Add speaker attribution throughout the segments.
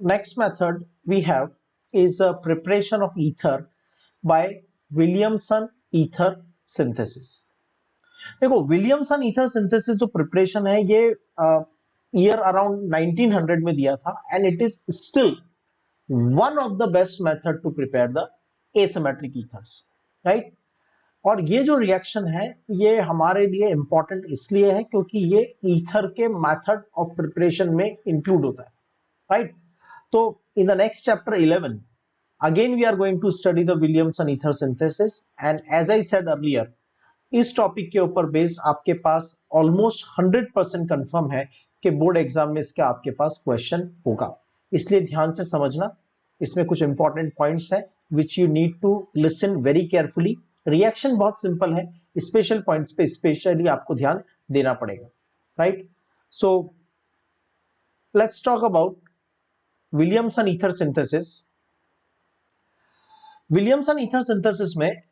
Speaker 1: Next method we have is a preparation of ether by Williamson ether synthesis. देखो Williamson ether synthesis जो preparation है ये year around 1900 में दिया था and it is still one of the best method to prepare the asymmetric ethers, right. और ये जो रिएक्शन है ये हमारे लिए इंपॉर्टेंट इसलिए है क्योंकि ये ईथर के मेथड ऑफ प्रिपरेशन में इंक्लूड होता है, राइट। तो in the next chapter 11 again we are going to study the Williamson ether synthesis and as I said earlier इस टॉपिक के ऊपर बेस्ड आपके पास ऑलमोस्ट 100% कंफर्म है कि बोर्ड एग्जाम में इसका आपके पास क्वेश्चन होगा, इसलिए ध्यान से समझना। इसमें कुछ इंपॉर्टेंट पॉइंट्स है which you need to listen very carefully. Reaction बहुत सिंपल है, स्पेशल पॉइंट्स पे स्पेशली आपको ध्यान देना पड़ेगा, right. So let's talk about Williamson ether synthesis. Williamson ether synthesis में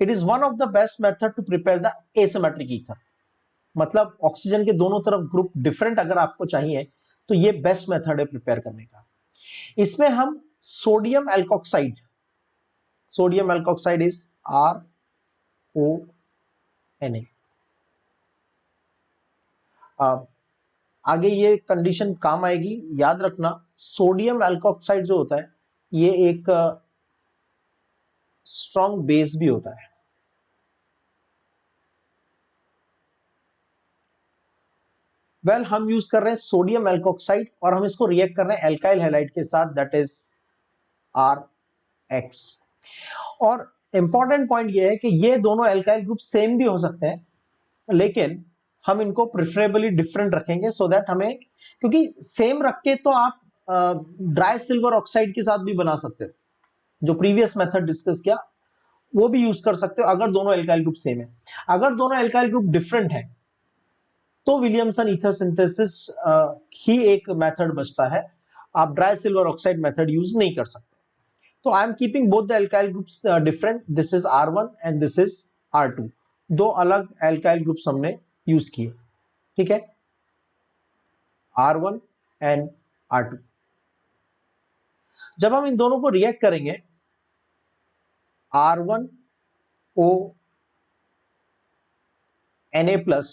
Speaker 1: it is one of the best method to prepare the asymmetric ether, मतलब oxygen के दोनों तरफ ग्रुप डिफरेंट अगर आपको चाहिए तो ये बेस्ट मेथड है प्रिपेयर करने का। इसमें हम सोडियम एल्कोक्साइड इज RONA। आगे ये कंडीशन काम आएगी, याद रखना सोडियम एल्कोक्साइड जो होता है ये एक स्ट्रॉन्ग बेस भी होता है। हम यूज कर रहे हैं सोडियम एल्कोक्साइड और हम इसको रिएक्ट कर रहे हैं एल्काइल हैलाइड के साथ, दैट इज RX। और इंपॉर्टेंट पॉइंट ये है कि ये दोनों एल्काइल ग्रुप सेम भी हो सकते हैं लेकिन हम इनको प्रेफरेबली डिफरेंट रखेंगे सो दैट हमें, क्योंकि सेम रख के तो आप ड्राई सिल्वर ऑक्साइड के साथ भी बना सकते हो, जो प्रीवियस मेथड डिस्कस किया वो भी यूज कर सकते हो अगर दोनों एल्काइल ग्रुप सेम है। अगर दोनों एल्काइल ग्रुप डिफरेंट है तो विलियमसन ईथर सिंथेसिस ही एक मेथड बचता है, आप dry silver oxide method use नहीं कर सकते। तो I am keeping both the alkyl groups different, this is R1 and this is R2, दो अलग एल्काइल ग्रुप्स हमने यूज किए, ठीक है, R1 एंड R2। जब हम इन दोनों को रिएक्ट करेंगे R1O Na plus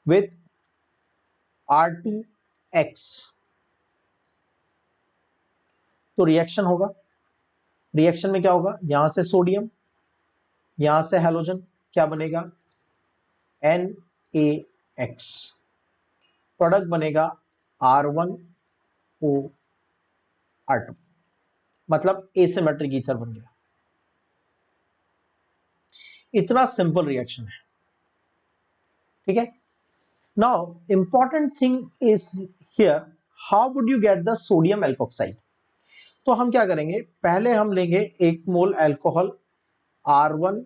Speaker 1: with R2X तो रिएक्शन होगा। रिएक्शन में क्या होगा, यहां से सोडियम यहां से हैलोजन, क्या बनेगा NaX, प्रोडक्ट बनेगा R1O R2, मतलब एसिमेट्रिक ईथर बन गया। इतना सिंपल रिएक्शन है, ठीक है। Now important thing is here, how would you get the sodium alkoxide. तो हम क्या करेंगे, पहले हम लेंगे 1 mole alcohol R1OH,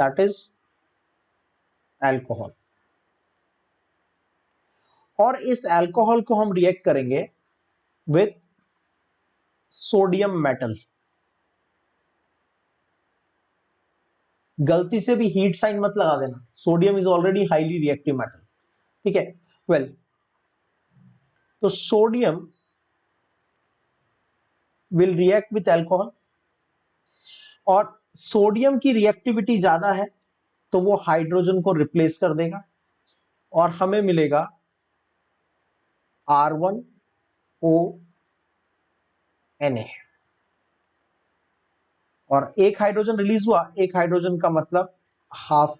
Speaker 1: that is alcohol, और इस एल्कोहल को हम रिएक्ट करेंगे विथ सोडियम मेटल। गलती से भी हीट साइन मत लगा देना, sodium is already highly reactive metal, ठीक है। तो sodium will react with alcohol और सोडियम की रिएक्टिविटी ज्यादा है तो वो हाइड्रोजन को रिप्लेस कर देगा और हमें मिलेगा R1ONA, और एक हाइड्रोजन रिलीज हुआ, एक हाइड्रोजन का मतलब half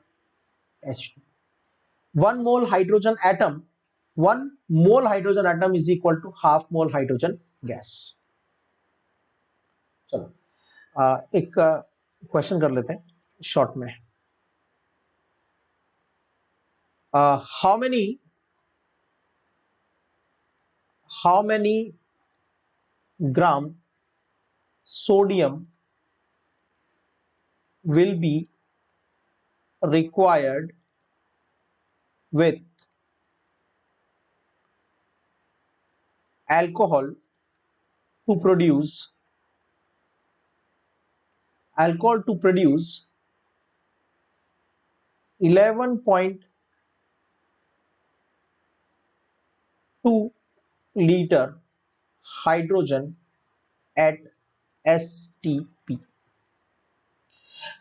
Speaker 1: H2। 1 mole hydrogen atom is equal to half mole hydrogen gas. चलो एक क्वेश्चन कर लेते हैं शॉर्ट में। How many gram sodium will be required with alcohol to produce 11.5 liter hydrogen at STP।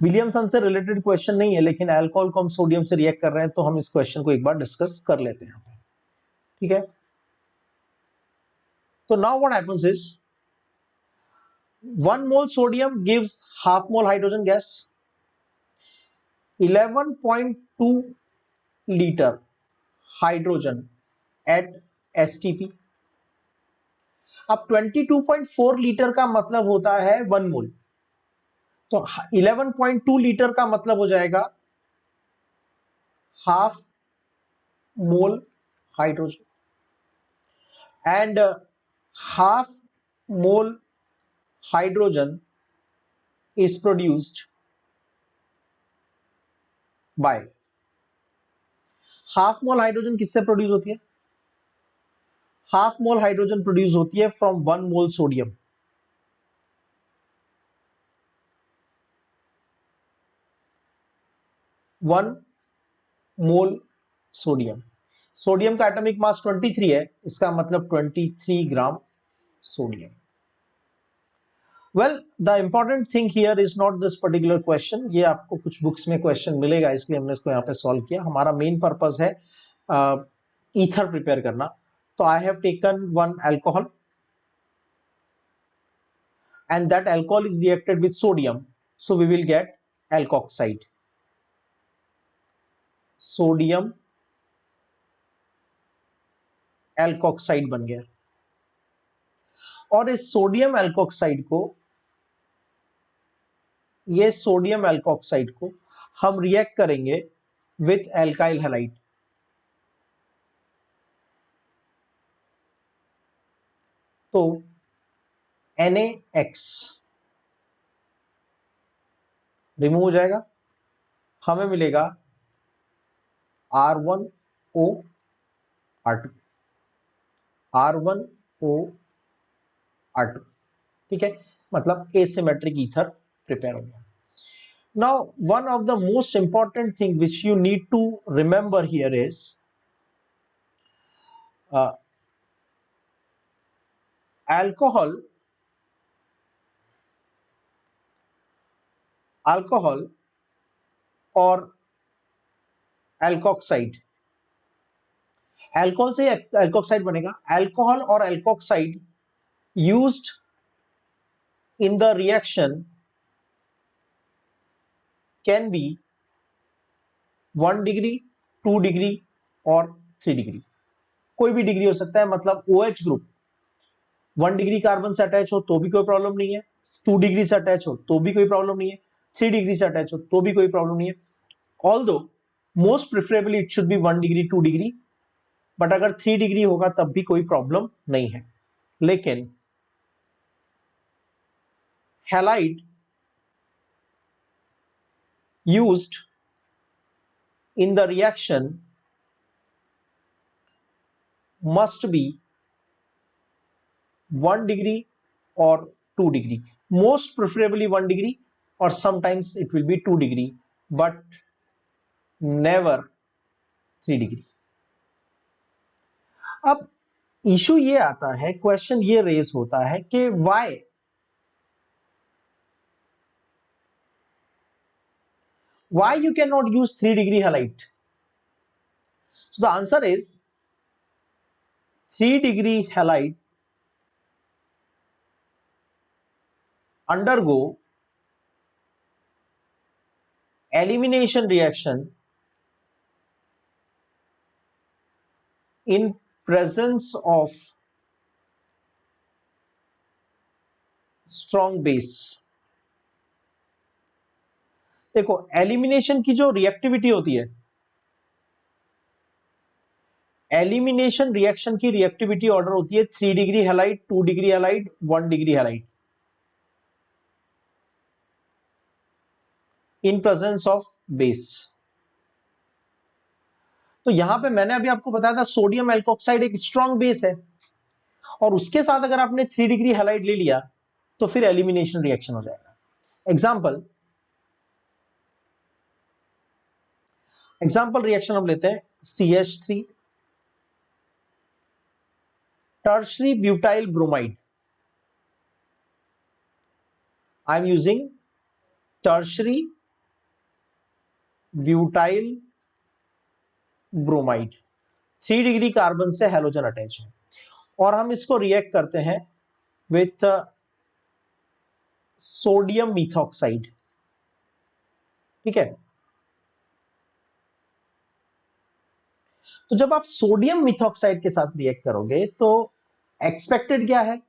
Speaker 1: Williamson से related question नहीं है, लेकिन अल्कोहल को हम सोडियम से रिएक्ट कर रहे हैं, तो हम इस क्वेश्चन को एक बार डिस्कस कर लेते हैं। ठीक है, तो now what happens is 1 mole sodium gives half mole hydrogen gas, 11.2 liter hydrogen at STP। अब 22.4 लीटर का मतलब होता है 1 मोल, तो 11.2 लीटर का मतलब हो जाएगा half mole hydrogen, and half mole hydrogen is produced by, half mole hydrogen किससे प्रोड्यूस होती है? हाफ मोल हाइड्रोजन प्रोड्यूस होती है from 1 mole sodium. One mole sodium, sodium का एटॉमिक मास 23 है, इसका मतलब 23 gram sodium. Well, the important thing here is not this particular question, ये आपको कुछ बुक्स में क्वेश्चन मिलेगा, इसलिए हमने इसको यहाँ पे सॉल्व किया। हमारा मेन पर्पस है ईथर प्रिपेयर करना। तो I have taken one alcohol and that alcohol is reacted with sodium, so we will get alkoxide, sodium alkoxide बन गया। और इस सोडियम एल्कोक्साइड को, ये सोडियम एल्कोक्साइड को हम रिएक्ट करेंगे विथ एल्काइल हैलाइड, तो NaX रिमूव हो जाएगा, हमें मिलेगा R1O R2, R1O R2। ठीक है, मतलब एसिमेट्रिक ईथर प्रिपेयर हो गया। Now one of the most important thing which you need to remember here is alcohol और एल्कोक्साइड, अल्कोहल से एल्कोक्साइड बनेगा, अल्कोहल और alkoxide used in the reaction can be 1 degree, 2 degree और 3 degree, कोई भी degree हो सकता है। मतलब OH ग्रुप 1 डिग्री कार्बन से अटैच हो तो भी कोई प्रॉब्लम नहीं है, 2 डिग्री से अटैच हो तो भी कोई प्रॉब्लम नहीं है, 3 डिग्री से अटैच हो तो भी कोई प्रॉब्लम नहीं है। Although most preferably it should be 1 degree 2 degree, but अगर 3 डिग्री होगा तब भी कोई प्रॉब्लम नहीं है। लेकिन halide used in the reaction must be 1 degree और 2 degree, most preferably 1 degree, or sometimes it will be 2 degree, but never 3 degree. अब इशू ये आता है, क्वेश्चन ये रेज होता है कि why you cannot use 3 degree halide? So the answer is 3 degree halide undergo elimination reaction in presence of strong base। देखो, elimination की जो रिएक्टिविटी होती है, एलिमिनेशन रिएक्शन की रिएक्टिविटी ऑर्डर होती है 3 degree halide, 2 degree halide, 1 degree halide in presence of base. तो यहां पे मैंने अभी आपको बताया था सोडियम एल्कोक्साइड एक स्ट्रॉन्ग बेस है, और उसके साथ अगर आपने 3 डिग्री हैलाइड ले लिया तो फिर एलिमिनेशन रिएक्शन हो जाएगा। एग्जाम्पल रिएक्शन हम लेते हैं CH3 tertiary butyl bromide. I am using tertiary butyl bromide. 3 degree carbon से हेलोजन अटैच है और हम इसको रिएक्ट करते हैं विथ सोडियम मिथॉक्साइड. ठीक है, तो जब आप सोडियम मिथॉक्साइड के साथ रिएक्ट करोगे तो एक्सपेक्टेड क्या है?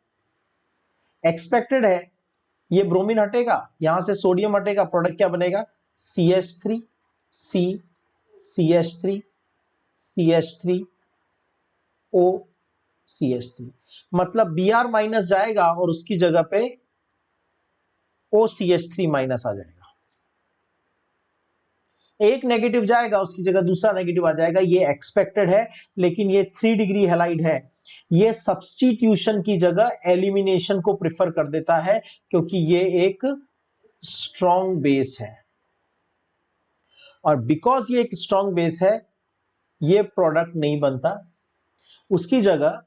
Speaker 1: एक्सपेक्टेड है ये ब्रोमीन हटेगा, यहां से सोडियम हटेगा, प्रोडक्ट क्या बनेगा? CH3 C CH3 CH3 O CH3. मतलब Br माइनस जाएगा और उसकी जगह पे OCH3 माइनस आ जाएगा. एक नेगेटिव जाएगा, उसकी जगह दूसरा नेगेटिव आ जाएगा. ये एक्सपेक्टेड है, लेकिन ये 3 डिग्री हैलाइड है. ये सब्स्टिट्यूशन की जगह एलिमिनेशन को प्रिफर कर देता है क्योंकि ये एक स्ट्रॉन्ग बेस है और बिकॉज ये एक स्ट्रॉन्ग बेस है ये प्रोडक्ट नहीं बनता. उसकी जगह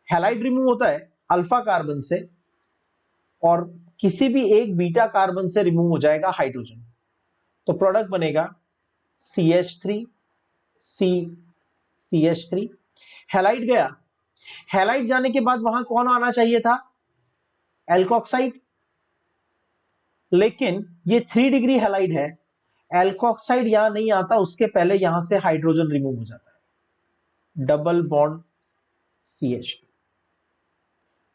Speaker 1: हैलाइड रिमूव होता है अल्फा कार्बन से और किसी भी एक बीटा कार्बन से रिमूव हो जाएगा हाइड्रोजन. तो प्रोडक्ट बनेगा CH3 C CH3. हैलाइड गया, हैलाइड जाने के बाद वहां कौन आना चाहिए था? एल्कोक्साइड. लेकिन ये 3 डिग्री हैलाइड है, एल्कोक्साइड यहां नहीं आता, उसके पहले यहां से हाइड्रोजन रिमूव हो जाता है, डबल बॉन्ड CH2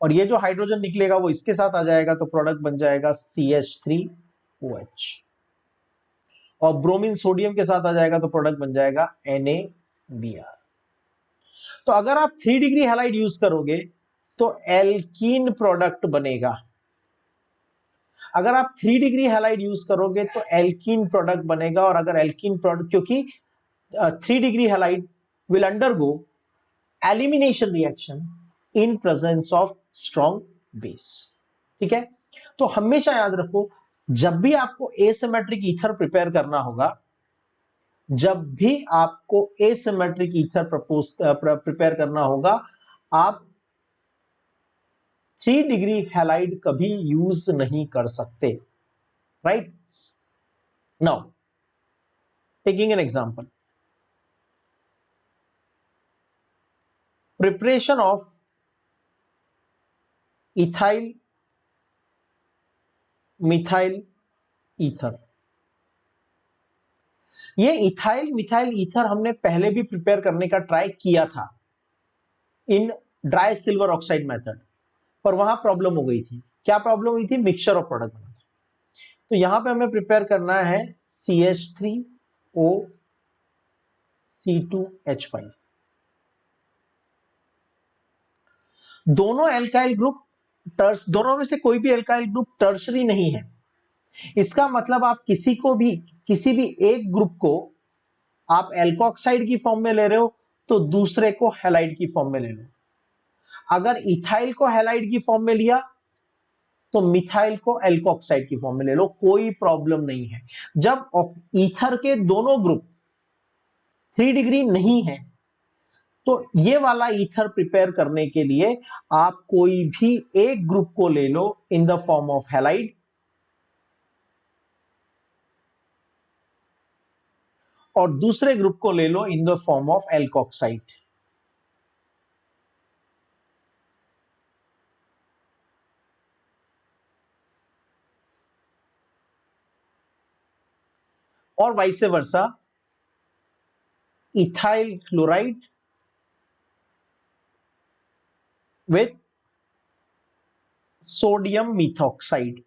Speaker 1: और ये जो हाइड्रोजन निकलेगा वो इसके साथ आ जाएगा तो प्रोडक्ट बन जाएगा CH3OH और ब्रोमीन सोडियम के साथ आ जाएगा तो प्रोडक्ट बन जाएगा NaBr. तो अगर आप 3 डिग्री हैलाइड यूज करोगे तो एल्कीन प्रोडक्ट बनेगा. अगर आप 3 डिग्री हैलाइड यूज करोगे तो एल्कीन प्रोडक्ट बनेगा और अगर एल्कीन प्रोडक्ट, क्योंकि 3 degree halide will undergo elimination reaction in presence of strong base. ठीक है, तो हमेशा याद रखो जब भी आपको एसिमेट्रिक ईथर प्रिपेयर करना होगा, जब भी आपको एसिमेट्रिक ईथर प्रिपेयर करना होगा, आप 3 डिग्री हैलाइड कभी यूज नहीं कर सकते. Right now taking an example, preparation of ethyl methyl ether. ये इथाइल मिथाइल ईथर हमने पहले भी प्रिपेयर करने का ट्राई किया था in dry silver oxide method, पर वहां प्रॉब्लम हो गई थी. क्या प्रॉब्लम हुई थी? मिक्सचर ऑफ प्रोडक्ट बना था. तो यहां पे हमें प्रिपेयर करना है CH3O C2H5. दोनों एल्काइल ग्रुप दोनों में से कोई भी एल्काइल ग्रुप टर्शरी नहीं है. इसका मतलब आप किसी भी एक ग्रुप को आप एल्कोक्साइड की फॉर्म में ले रहे हो तो दूसरे को हैलाइड की फॉर्म में ले लो. अगर इथाइल को हैलाइड की फॉर्म में लिया तो मिथाइल को एल्कोक्साइड की फॉर्म में ले लो, कोई प्रॉब्लम नहीं है. जब ईथर के दोनों ग्रुप 3 डिग्री नहीं है तो ये वाला ईथर प्रिपेयर करने के लिए आप कोई भी एक ग्रुप को ले लो in the form of halide और दूसरे ग्रुप को ले लो in the form of alkoxide. और vice versa, ethyl chloride with sodium methoxide.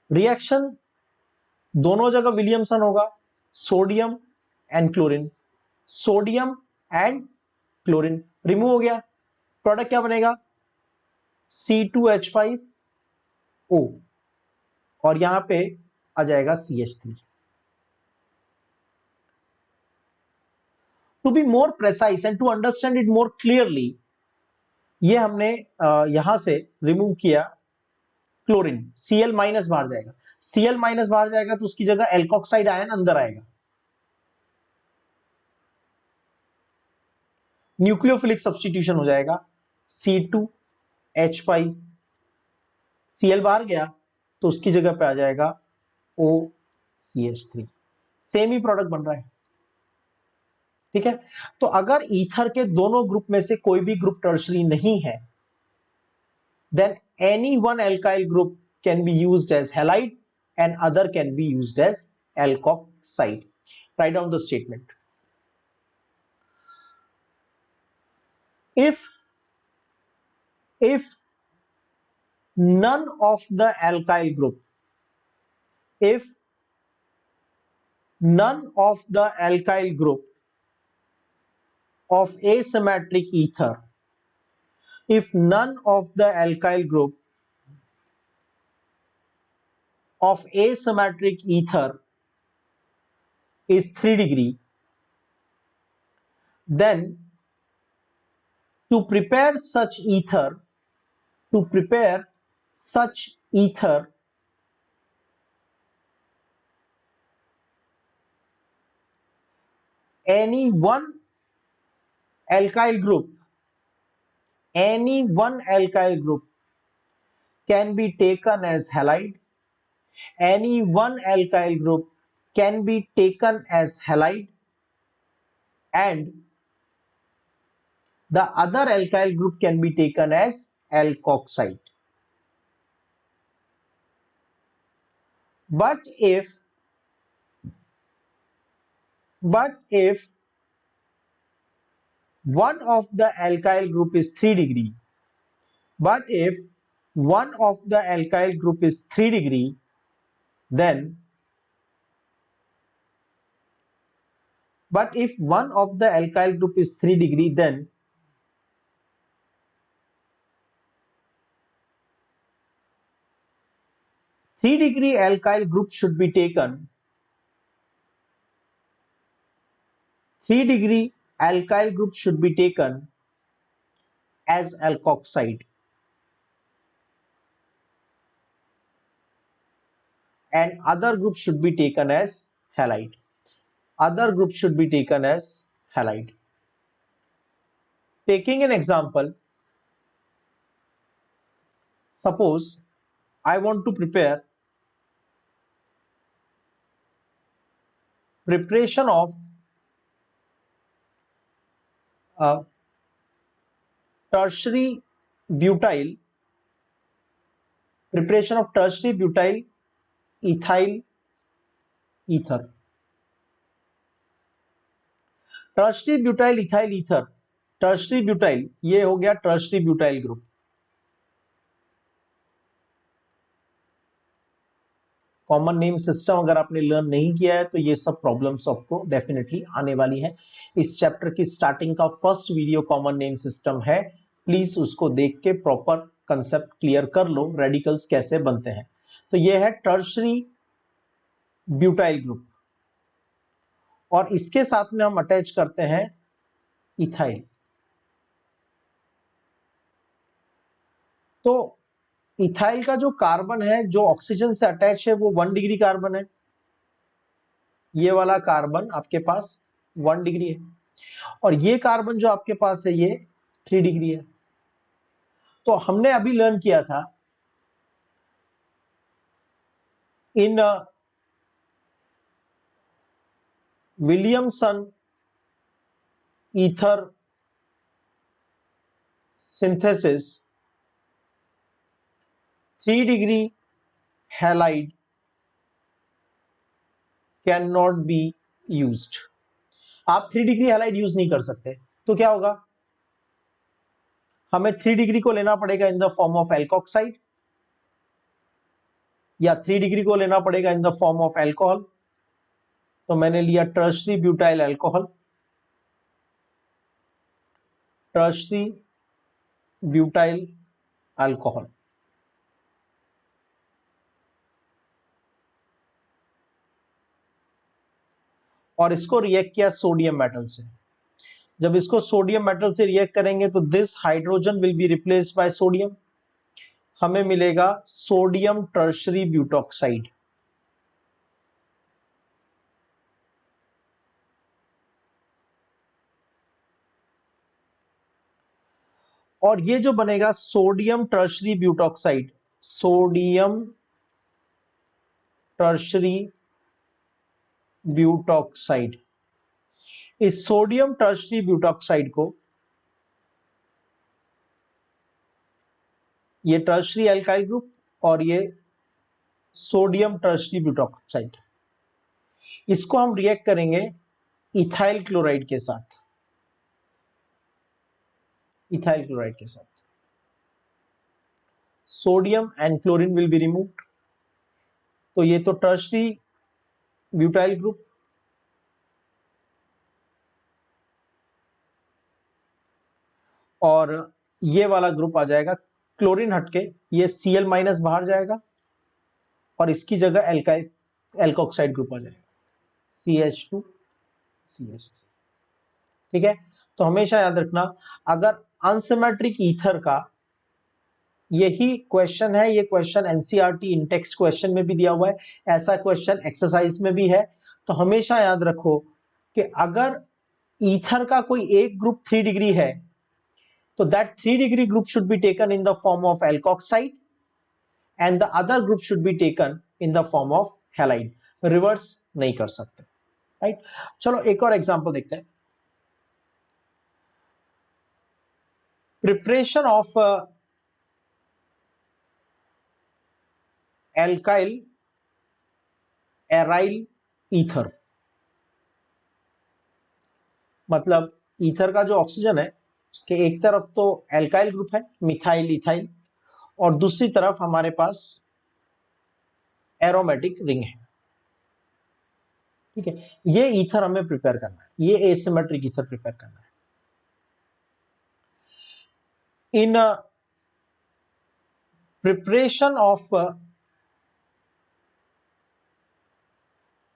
Speaker 1: Reaction दोनों जगह विलियमसन होगा, sodium and chlorine. Sodium and chlorine remove हो गया, प्रोडक्ट क्या बनेगा? C2H5O और यहां पे आ जाएगा CH3. To be more precise and to understand it more clearly, ये हमने यहां से रिमूव किया क्लोरीन. Cl माइनस बाहर जाएगा, Cl माइनस बाहर जाएगा तो उसकी जगह एल्कोक्साइड आयन अंदर आएगा. न्यूक्लियोफिलिक सब्स्टिट्यूशन हो जाएगा, C2H5, Cl बाहर गया तो उसकी जगह पे आ जाएगा OCH3, सेम ही प्रोडक्ट बन रहा है। ठीक है, तो अगर ईथर के दोनों ग्रुप में से कोई भी ग्रुप टर्शरी नहीं है, then any one alkyl group can be used as halide and other can be used as alkoxide. Write down the statement. If none of the alkyl group, if none of the alkyl group of asymmetric ether, if none of the alkyl group of asymmetric ether is 3 degree, then to prepare such ether, any one alkyl group can be taken as halide, any one alkyl group can be taken as halide, and the other alkyl group can be taken as alkoxide. But if one of the alkyl group is 3 degree, but if one of the alkyl group is 3 degree, then but if one of the alkyl group is 3 degree, then three degree alkyl group should be taken. 3 degree alkyl group should be taken as alkoxide, and other group should be taken as halide. Other group should be taken as halide. Taking an example, suppose I want to prepare preparation of tertiary butyl, preparation of tertiary butyl ethyl ether. Tertiary butyl ethyl ether, tertiary butyl ये हो गया tertiary butyl group. Common name system अगर आपने learn नहीं किया है तो ये सब प्रॉब्लम्स आपको डेफिनेटली आने वाली है। इस चैप्टर की स्टार्टिंग का first video common name system है, प्लीज उसको देख के प्रॉपर कंसेप्ट क्लियर कर लो, रेडिकल्स कैसे बनते हैं। तो ये है टर्शरी ब्यूटाइल ग्रुप और इसके साथ में हम अटैच करते हैं इथाइल। तो इथाइल का जो कार्बन है जो ऑक्सीजन से अटैच है वो 1 डिग्री कार्बन है, ये वाला कार्बन आपके पास 1 डिग्री है और ये कार्बन जो आपके पास है ये 3 डिग्री है। तो हमने अभी लर्न किया था in Williamson ether synthesis 3 degree halide can not be used. आप 3 डिग्री हैलाइड यूज नहीं कर सकते, तो क्या होगा, हमें 3 डिग्री को लेना पड़ेगा इन द फॉर्म ऑफ एल्कोक्साइड या 3 डिग्री को लेना पड़ेगा इन द फॉर्म ऑफ एल्कोहल। तो मैंने लिया tertiary butyl alcohol, tertiary butyl alcohol. और इसको रिएक्ट किया सोडियम मेटल से। जब इसको सोडियम मेटल से रिएक्ट करेंगे तो this hydrogen will be replaced by sodium, हमें मिलेगा सोडियम टर्शरी ब्यूटॉक्साइड। और ये जो बनेगा sodium tertiary butoxide, sodium tertiary butoxide, इस सोडियम टर्शरी ब्यूटॉक्साइड को, ये टर्शरी एल्काइल ग्रुप और ये सोडियम टर्शरी ब्यूटॉक्साइड, इसको हम रिएक्ट करेंगे इथाइल क्लोराइड के साथ, इथाइल क्लोराइड के साथ। Sodium and chlorine will be removed, तो ये तो टर्शरी ब्यूटाइल ग्रुप, और ये वाला ग्रुप आ जाएगा, क्लोरीन हटके ये Cl माइनस बाहर जाएगा और इसकी जगह एल्काइल एल्कोक्साइड ग्रुप आ जाएगा, CH2 CH3। ठीक है, तो हमेशा याद रखना, अगर अनसिमेट्रिक ईथर का, यही क्वेश्चन है, ये क्वेश्चन एनसीईआरटी इंटेक्स क्वेश्चन में भी दिया हुआ है, ऐसा क्वेश्चन एक्सरसाइज में भी है, तो हमेशा याद रखो कि अगर ईथर का कोई एक ग्रुप 3 डिग्री है तो that 3 degree group should be taken in the form of alkoxide and the other group should be taken in the form of halide, reverse नहीं कर सकते, राइट। चलो एक और एग्जांपल देखते हैं। Preparation of alkyl aryl ether, मतलब ether का जो ऑक्सीजन है उसके एक तरफ तो एल्काइल ग्रुप है, मिथाइल इथाइल, और दूसरी तरफ हमारे पास एरोमेटिक रिंग है। ठीक है, ये ईथर हमें प्रिपेयर करना है, ये एसिमेट्रिक ईथर प्रिपेयर करना है। In preparation of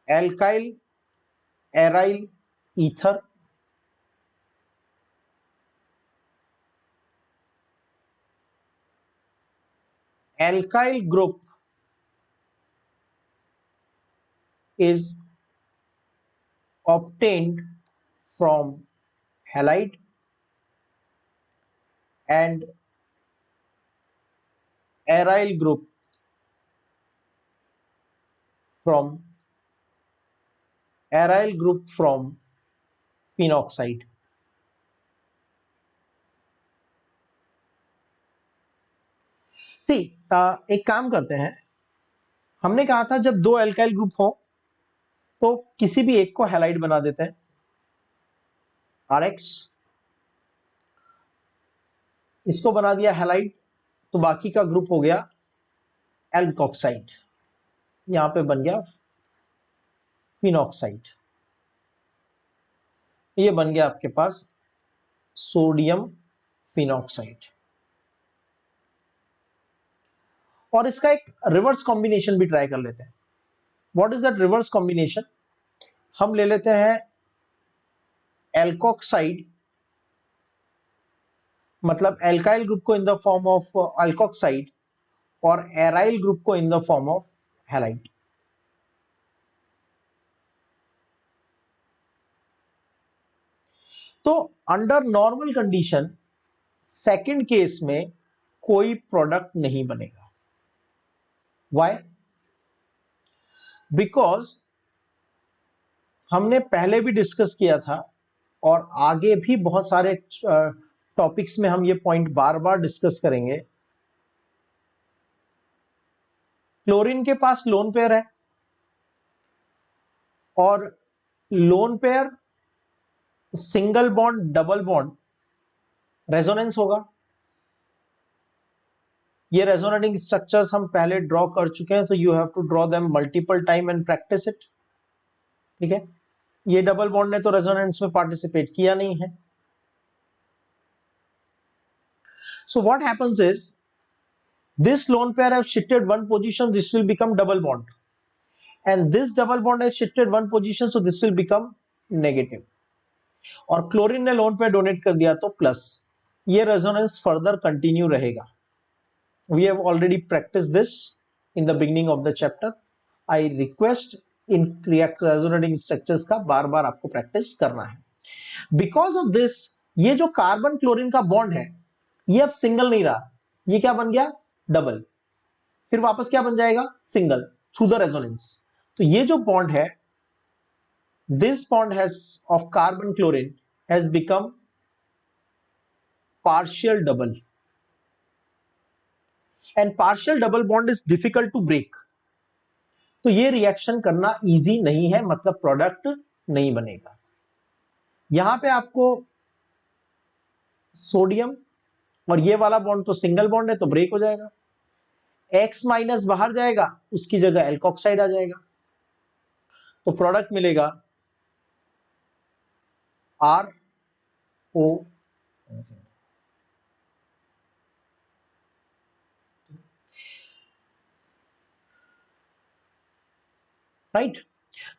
Speaker 1: alkyl aryl ether, alkyl group is obtained from halide and aryl group from phenoxide। सी एक काम करते हैं, हमने कहा था जब दो एल्काइल ग्रुप हो तो किसी भी एक को हैलाइड बना देते हैं, RX, इसको बना दिया हैलाइड, तो बाकी का ग्रुप हो गया एल्कोक्साइड, यहां पे बन गया फिनॉक्साइड, ये बन गया आपके पास सोडियम फिनॉक्साइड। और इसका एक रिवर्स कॉम्बिनेशन भी ट्राई कर लेते हैं। What is that reverse combination? हम ले लेते हैं एल्कोक्साइड, मतलब एल्काइल ग्रुप को in the form of alkoxide और एराइल ग्रुप को in the form of halide. तो under normal condition second case में कोई प्रोडक्ट नहीं बनेगा। Why? बिकॉज हमने पहले भी डिस्कस किया था और आगे भी बहुत सारे टॉपिक्स में हम ये पॉइंट बार बार डिस्कस करेंगे। क्लोरीन के पास लोन पेयर है और lone pair single bond double bond resonance होगा। ये रेजोनेटिंग स्ट्रक्चर्स हम पहले ड्रॉ कर चुके हैं, तो you have to draw them multiple time and practice it. ठीक है, ये डबल बॉन्ड ने तो रेजोनेंस में पार्टिसिपेट किया नहीं है। So what happens is this lone pair have shifted one position, this will become double bond, and this double bond has shifted one position, so this will become negative, और chlorine ने lone pair donate कर दिया तो plus, ये resonance further continue रहेगा। We have already practice this in the beginning of the chapter. I request in resonating structures का बार बार आपको प्रैक्टिस करना है। बिकॉज ऑफ दिस, ये जो कार्बन क्लोरीन का बॉन्ड है ये अब सिंगल नहीं रहा, ये क्या बन गया, डबल, फिर वापस क्या बन जाएगा, सिंगल थ्रू द रेजोनेंस। तो ये जो बॉन्ड है, this bond has of carbon chlorine has become partial double, and partial double bond is difficult to break। तो ये रिएक्शन करना इजी नहीं है, मतलब प्रोडक्ट नहीं बनेगा। यहां पे आपको सोडियम और ये वाला बॉन्ड तो सिंगल बॉन्ड है तो ब्रेक हो जाएगा, X माइनस बाहर जाएगा, उसकी जगह एल्कोक्साइड आ जाएगा, तो प्रोडक्ट मिलेगा RO, राइट।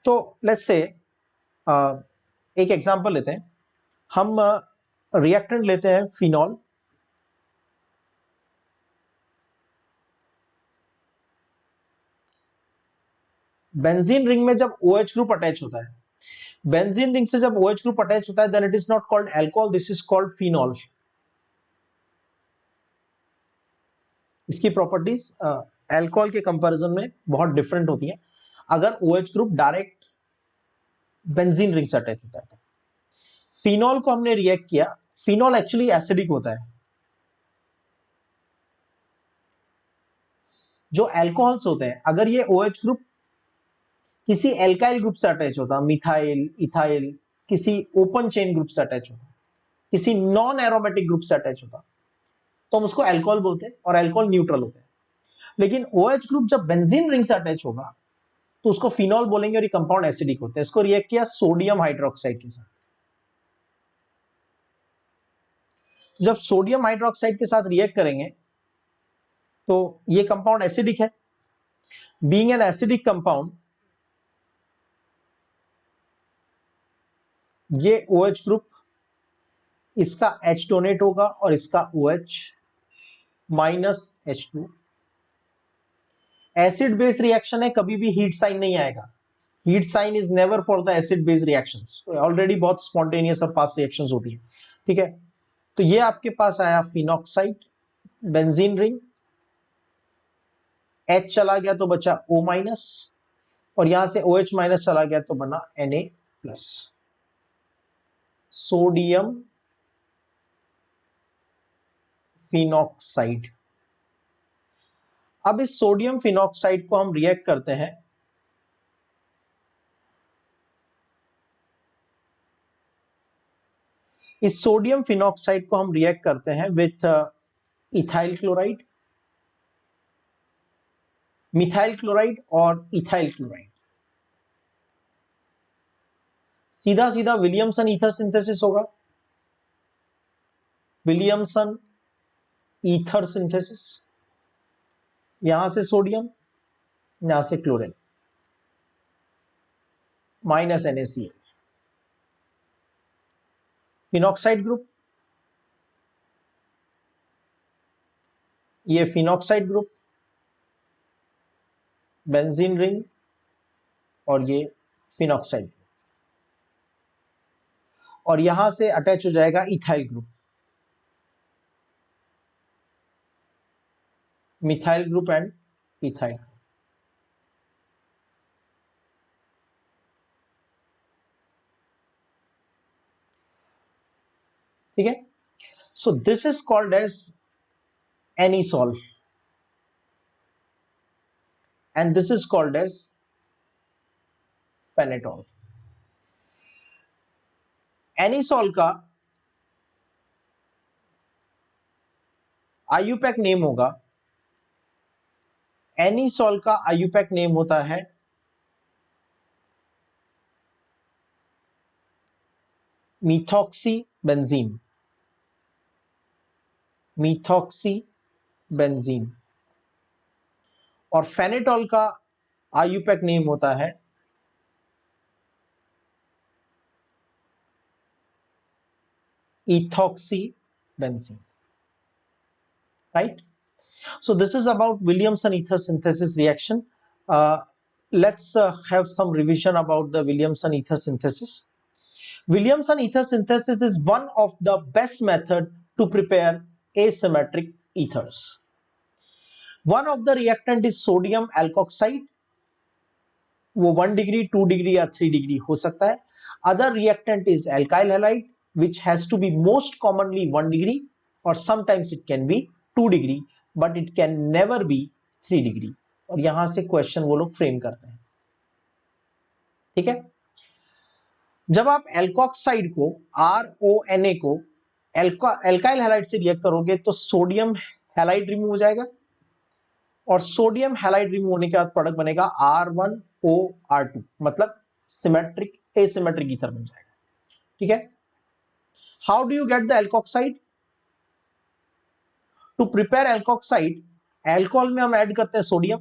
Speaker 1: तो लेट्स से एक एग्जांपल लेते हैं, हम रिएक्टेंट लेते हैं फिनॉल, बेंजीन रिंग में जब OH ग्रुप अटैच होता है, बेंजीन रिंग से जब OH ग्रुप अटैच होता है, then it is not called alcohol, this is called phenol. इसकी प्रॉपर्टीज अल्कोहल के कंपैरिजन में बहुत डिफरेंट होती हैं अगर OH group direct benzene ring से अटैच होता है। फिनॉल को हमने रिएक्ट किया, फिनॉल एक्चुअली एसिडिक होता है। जो अल्कोहल्स होते हैं, अगर ये OH ग्रुप किसी एल्काइल ग्रुप से अटैच होता, मिथाइल, इथाइल, किसी ओपन चेन ग्रुप से अटैच होता, किसी नॉन एरोमेटिक ग्रुप से अटैच होता, तो हम उसको अल्कोहल बोलते हैं और अल्कोहल न्यूट्रल होते हैं। लेकिन OH ग्रुप जब बेंजीन रिंग से अटैच होगा तो उसको फिनॉल बोलेंगे और ये कंपाउंड एसिडिक होते हैं। इसको रिएक्ट किया सोडियम हाइड्रोक्साइड के साथ, जब सोडियम हाइड्रोक्साइड के साथ रिएक्ट करेंगे तो ये कंपाउंड एसिडिक है। बीइंग एन एसिडिक कंपाउंड, ये OH ग्रुप, इसका H डोनेट होगा और इसका OH minus H2। Acid base reaction है, कभी भी हीट साइन नहीं आएगा, heat sign is never for the acid base reactions. Already बहुत स्पॉन्टेनियस और फास्ट रिएक्शंस होती है, ठीक है। तो ये आपके पास आया फिनॉक्साइड, बेंजीन रिंग, H चला गया तो बचा O माइनस, और यहां से OH माइनस चला गया तो बना Na प्लस, सोडियम फिनॉक्साइड। अब इस सोडियम फिनॉक्साइड को हम रिएक्ट करते हैं इस सोडियम फिनॉक्साइड को हम रिएक्ट करते हैं with ethyl chloride, methyl chloride और इथाइल क्लोराइड। सीधा सीधा विलियमसन ईथर सिंथेसिस होगा, विलियमसन ईथर सिंथेसिस। यहां से सोडियम, यहां से chlorine, minus NaCl, phenoxide group, ये फिनॉक्साइड ग्रुप, बेंजीन रिंग, और ये फिनॉक्साइड, और यहां से अटैच हो जाएगा ethyl group, methyl group and ethyl. ठीक है, so this is called as anisole and this is called as phenetole. Anisole का आईयूपैक नेम होगा, एनिसॉल का आईयूपैक नेम होता है मिथॉक्सी बेंजीन, मिथॉक्सी बेंजीन। और फेनेटॉल का आईयूपैक नेम होता है ethoxy benzene, right? So this is about Williamson ether synthesis reaction. Let's have some revision about the Williamson ether synthesis. Williamson ether synthesis is one of the best method to prepare asymmetric ethers. One of the reactant is sodium alkoxide, वो 1 degree 2 degree या 3 degree हो सकता है. Other reactant is alkyl halide which has to be most commonly 1 degree or sometimes it can be 2 degree but it can never be 3 degree. और यहां से question वो लोग फ्रेम करते हैं. ठीक है, जब आप एल्कोक्साइड को RONA को एल्काइल हैलाइड से रिएक्ट करोगे तो सोडियम हैलाइड रिमूव हो जाएगा और सोडियम हैलाइड रिमूव होने के बाद प्रोडक्ट बनेगा R1OR2, मतलब सिमेट्रिक एसिमेट्रिक ईथर बन जाएगा. ठीक है, how do you get the alkoxide? To prepare alkoxide, alcohol में हम ऐड करते हैं सोडियम,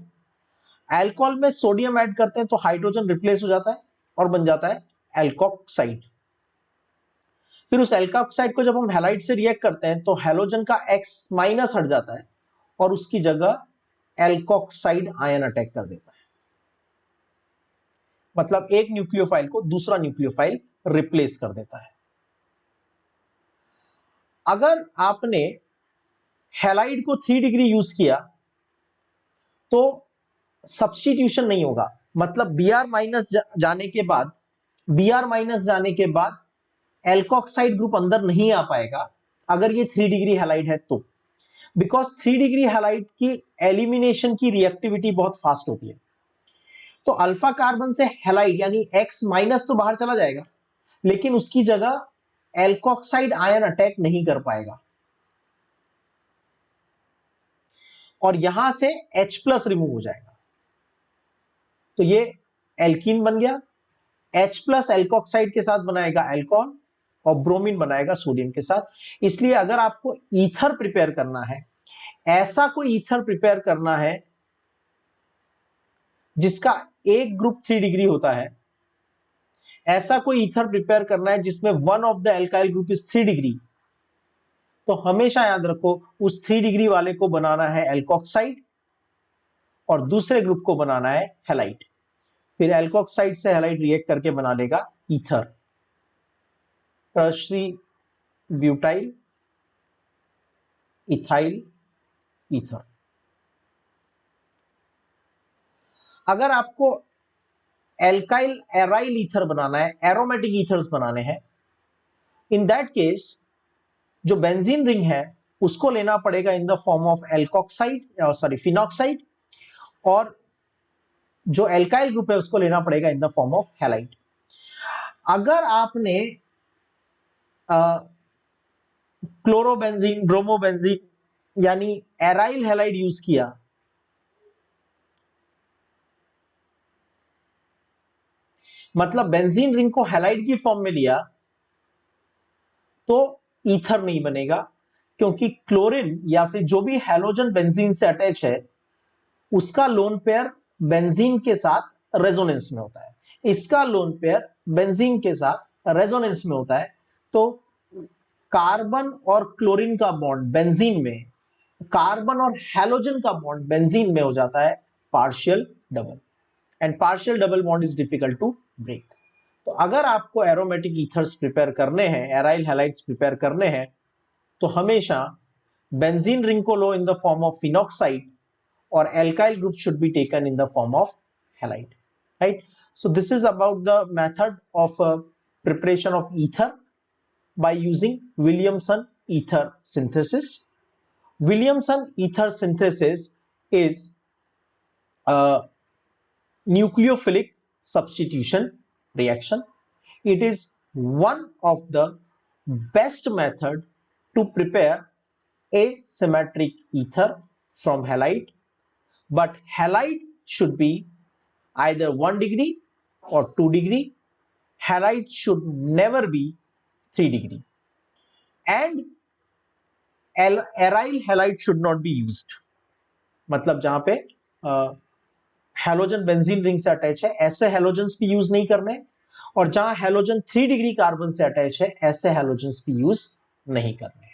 Speaker 1: एल्कोहल में सोडियम ऐड करते हैं तो हाइड्रोजन रिप्लेस हो जाता है और बन जाता है एल्कोक्साइड. फिर उस एल्कोक्साइड को जब हम हैलाइड से रिएक्ट करते हैं तो हैलोजन का X माइनस हट जाता है और उसकी जगह एल्कोक्साइड आयन अटैक कर देता है. मतलब एक न्यूक्लियोफाइल को दूसरा न्यूक्लियोफाइल रिप्लेस कर देता है. अगर आपने हैलाइड को 3 डिग्री यूज किया तो सब्स्टिट्यूशन नहीं होगा, मतलब Br माइनस जाने के बाद एल्कोक्साइड ग्रुप अंदर नहीं आ पाएगा अगर ये 3 डिग्री हैलाइड है तो, बिकॉज 3 डिग्री हैलाइड की एलिमिनेशन की रिएक्टिविटी बहुत फास्ट होती है. तो अल्फा कार्बन से हैलाइड यानी X माइनस तो बाहर चला जाएगा लेकिन उसकी जगह एल्कोक्साइड आयन अटैक नहीं कर पाएगा और यहां से H प्लस रिमूव हो जाएगा. तो ये एल्कीन बन गया, H प्लस एल्कोक्साइड के साथ बनाएगा एल्कोहल और ब्रोमीन बनाएगा सोडियम के साथ. इसलिए अगर आपको ईथर प्रिपेयर करना है, ऐसा कोई ईथर प्रिपेयर करना है जिसका एक ग्रुप 3 डिग्री होता है, ऐसा कोई ईथर प्रिपेयर करना है जिसमें one of the alkyl group is 3 degree, तो हमेशा याद रखो उस 3 डिग्री वाले को बनाना है एल्कोक्साइड और दूसरे ग्रुप को बनाना है हैलाइड. फिर एल्कोक्साइड से हैलाइड रिएक्ट करके बना लेगा ether, tertiary butyl ethyl ether. अगर आपको एल्काइल एराइल ईथर बनाना है, एरोमेटिक ईथर्स बनाने हैं, इन दैट केस जो बेंजीन रिंग है उसको लेना पड़ेगा इन the form of alkoxide phenoxide और जो एल्काइल ग्रुप है उसको लेना पड़ेगा इन द फॉर्म ऑफ हैलाइड. अगर आपने क्लोरोबेंजीन ब्रोमोबेंजीन यानी एराइल हैलाइड यूज किया मतलब बेंजीन रिंग को हैलाइड की फॉर्म में लिया तो ईथर नहीं बनेगा, क्योंकि क्लोरीन या फिर जो भी हैलोजन बेंजीन से अटैच है उसका लोन पेयर बेंजीन के साथ रेजोनेंस में होता है, इसका लोन पेयर बेंजीन के साथ रेजोनेंस में होता है. तो कार्बन और क्लोरीन का बॉन्ड बेंजीन में, कार्बन और हैलोजन का बॉन्ड बेंजीन में हो जाता है partial double, and partial double bond is difficult to break. तो अगर आपको एरोमेटिक ईथर्स प्रिपेयर करने हैं, एराइल हैलाइड्स प्रिपेयर करने हैं, तो हमेशा बेंजीन रिंग को लो in the form of phenoxide और alkyl group should be taken in the form of halide, right? So this is about the method of preparation of ether by using Williamson ether synthesis. Williamson ether synthesis is a nucleophilic substitution reaction. It is one of the best method to prepare asymmetric ether from halide. But halide should be either 1 degree or 2 degree. Halide should never be 3 degree. And aryl halide should not be used. मतलब जहां पे halogen benzene ring से attach है ऐसे halogens भी use नहीं करने, और जहां हैलोजन 3 डिग्री कार्बन से अटैच है ऐसे हैलोजन्स भी यूज नहीं करने.